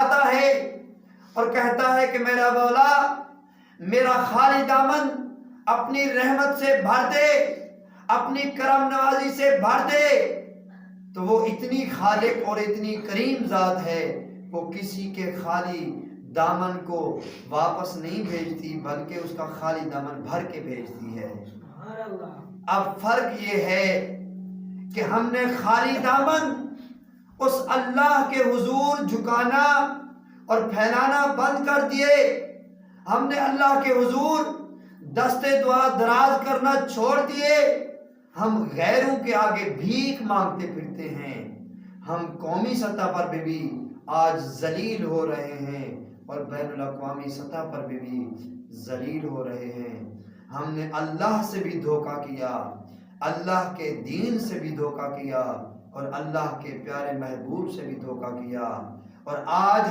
آتا ہے اور کہتا ہے کہ میرا مولا میرا خالی دامن اپنی رحمت سے بھر دے، اپنی کرم نوازی سے بھر دے، تو وہ اتنی خالق اور اتنی کریم ذات ہے، وہ کسی کے خالی دامن کو واپس نہیں بھیجتی بلکہ اس کا خالی دامن بھر کے بھیجتی ہے۔ اب فرق یہ ہے کہ ہم نے خالی دامن اس اللہ کے حضور جھکانا اور پھیلانا بند کر دیے، ہم نے اللہ کے حضور دستے دعا دراز کرنا چھوڑ دیے، ہم غیروں کے آگے بھیک مانگتے پھرتے ہیں، ہم قومی سطح پر بھی آج ذلیل ہو رہے ہیں اور بین الاقوامی سطح پر بھی ذلیل ہو رہے ہیں۔ ہم نے اللہ سے بھی دھوکہ کیا، اللہ کے دین سے بھی دھوکہ کیا اور اللہ کے پیارے محبوب سے بھی دھوکہ کیا، اور آج